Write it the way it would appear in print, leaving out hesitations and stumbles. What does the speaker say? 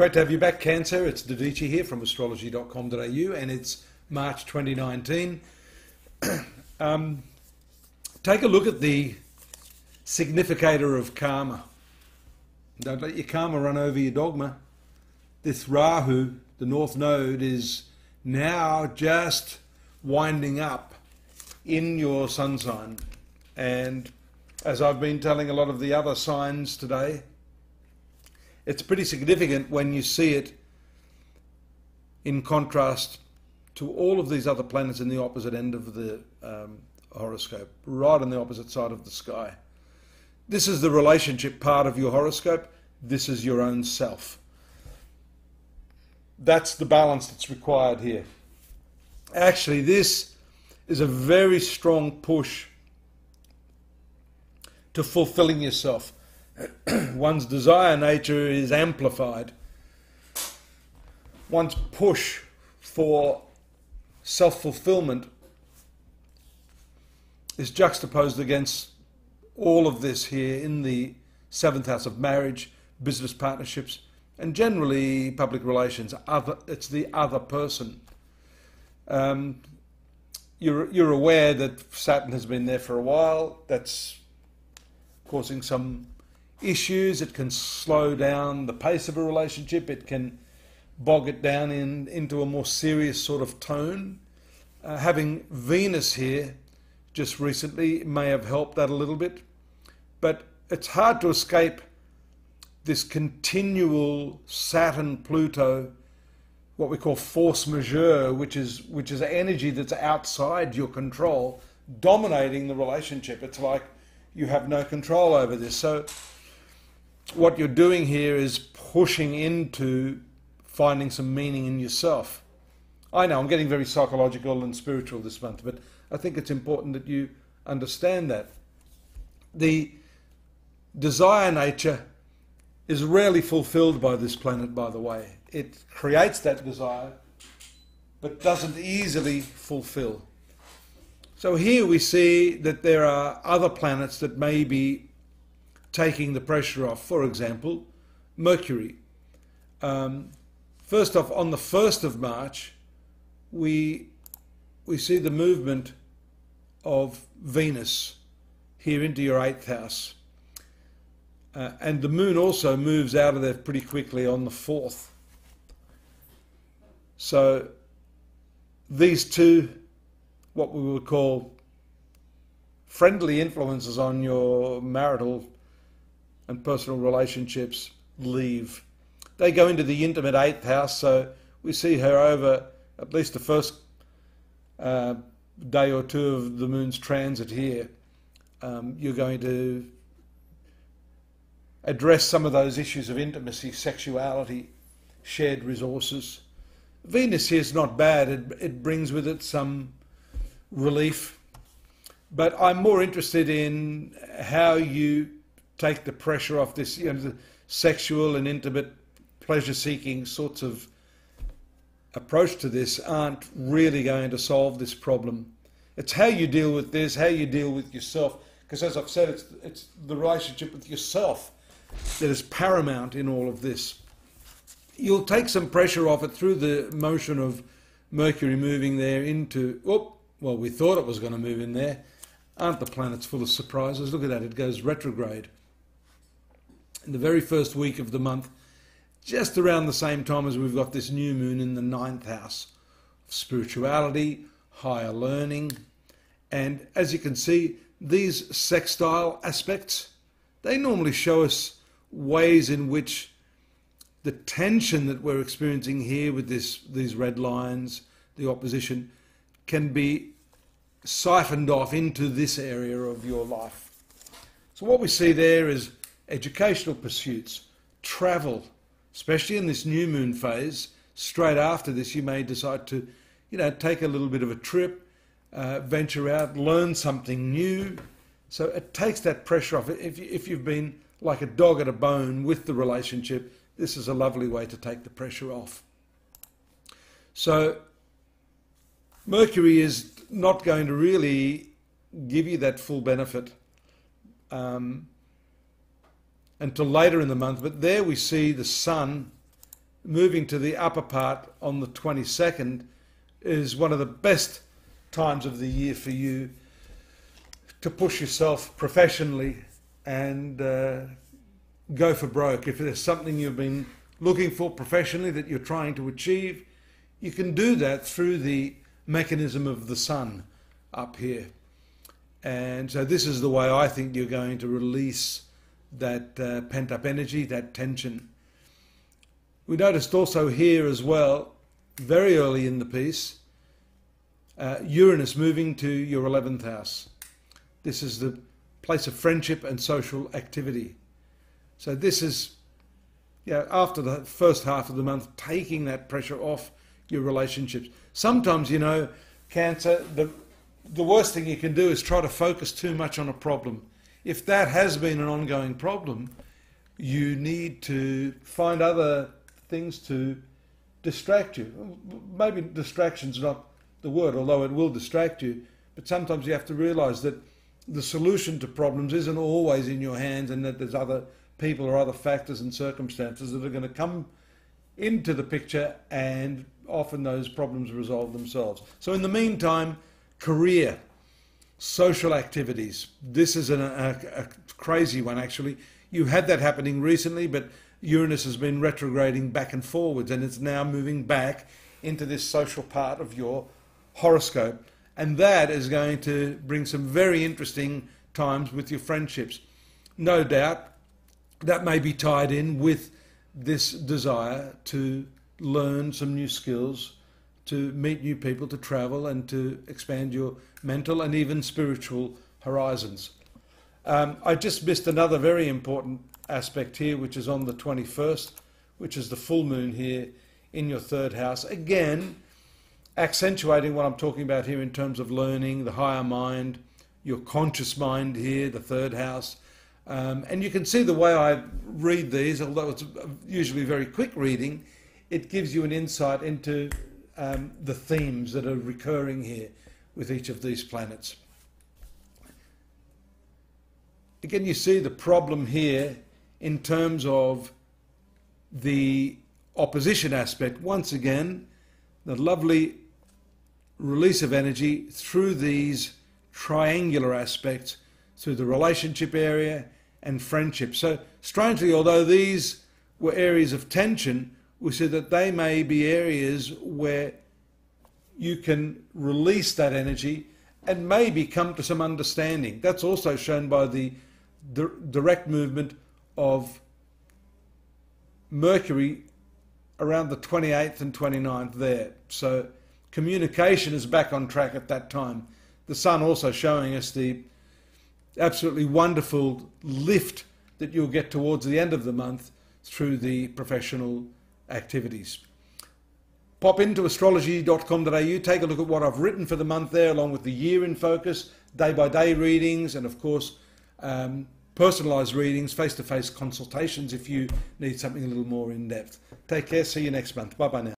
Great to have you back, Cancer. It's Dadhichi here from astrology.com.au, and it's March 2019. Take a look at the significator of karma. Don't let your karma run over your dogma. This Rahu, the North Node, is now just winding up in your sun sign. And as I've been telling a lot of the other signs today, it's pretty significant when you see it in contrast to all of these other planets in the opposite end of the horoscope, right on the opposite side of the sky. This is the relationship part of your horoscope. This is your own self. That's the balance that's required here. Actually, this is a very strong push to fulfilling yourself. One's desire nature is amplified. One's push for self-fulfillment is juxtaposed against all of this here in the 7th house of marriage, business partnerships, and generally public relations. It's the other person. You're aware that Saturn has been there for a while. That's causing some issues. It can slow down the pace of a relationship. It can bog it down into a more serious sort of tone. Having Venus here just recently may have helped that a little bit, but it's hard to escape this continual Saturn-Pluto, what we call force majeure, which is energy that's outside your control, dominating the relationship. It's like you have no control over this. So what you're doing here is pushing into finding some meaning in yourself. I know I'm getting very psychological and spiritual this month, but I think it's important that you understand that. The desire nature is rarely fulfilled by this planet, by the way. It creates that desire, but doesn't easily fulfill. So here we see that there are other planets that may be taking the pressure off. For example, Mercury. First off, on the 1st of March, we see the movement of Venus here into your 8th house. And the moon also moves out of there pretty quickly on the 4th. So these two, what we would call friendly influences on your marital and personal relationships, leave. They go into the intimate 8th house, so we see her over at least the first day or two of the moon's transit here. You're going to address some of those issues of intimacy, sexuality, shared resources. Venus here is not bad. It brings with it some relief. But I'm more interested in how you take the pressure off this, the sexual and intimate pleasure-seeking sorts of approach to this aren't really going to solve this problem. It's how you deal with this, how you deal with yourself. Because as I've said, it's the relationship with yourself that is paramount in all of this. You'll take some pressure off it through the motion of Mercury moving there into, well, we thought it was going to move in there. Aren't the planets full of surprises? Look at that, it goes retrograde. In the very first week of the month, just around the same time as we've got this new moon in the 9th house of spirituality, higher learning. And as you can see, these sextile aspects, they normally show us ways in which the tension that we're experiencing here with these red lines, the opposition, can be siphoned off into this area of your life. So what we see there is educational pursuits, travel, especially in this new moon phase. Straight after this, you may decide to, take a little bit of a trip, venture out, learn something new. So it takes that pressure off. If you've been like a dog at a bone with the relationship, this is a lovely way to take the pressure off. So Mercury is not going to really give you that full benefit until later in the month. But there we see the sun moving to the upper part on the 22nd is one of the best times of the year for you to push yourself professionally and go for broke. If there's something you've been looking for professionally that you're trying to achieve, you can do that through the mechanism of the sun up here. And so this is the way I think you're going to release that pent-up energy, that tension. We noticed also here as well, very early in the piece, Uranus moving to your 11th house. This is the place of friendship and social activity. So this is, after the first half of the month, taking that pressure off your relationships. Sometimes, Cancer, the worst thing you can do is try to focus too much on a problem. If that has been an ongoing problem, you need to find other things to distract you. Maybe distraction's not the word, although it will distract you, but sometimes you have to realize that the solution to problems isn't always in your hands, and that there's other people or other factors and circumstances that are going to come into the picture, and often those problems resolve themselves. So in the meantime, career, social activities. This is a crazy one, actually. You had that happening recently, but Uranus has been retrograding back and forwards, and it's now moving back into this social part of your horoscope. And that is going to bring some very interesting times with your friendships. No doubt that may be tied in with this desire to learn some new skills, to meet new people, to travel, and to expand your mental and even spiritual horizons. I just missed another very important aspect here, which is on the 21st, which is the full moon here in your 3rd house. Again, accentuating what I'm talking about here in terms of learning, the higher mind, your conscious mind here, the 3rd house. And you can see the way I read these, although it's usually very quick reading, it gives you an insight into the themes that are recurring here with each of these planets. Again, you see the problem here in terms of the opposition aspect. Once again, the lovely release of energy through these triangular aspects, through the relationship area and friendship. So strangely, although these were areas of tension, we see that they may be areas where you can release that energy and maybe come to some understanding. That's also shown by the direct movement of Mercury around the 28th and 29th there. So communication is back on track at that time. The Sun also showing us the absolutely wonderful lift that you'll get towards the end of the month through the professional activities. Pop into astrology.com.au, take a look at what I've written for the month there, along with the year in focus, day-by-day readings, and of course personalised readings, face-to-face consultations if you need something a little more in-depth. Take care, see you next month. Bye-bye now.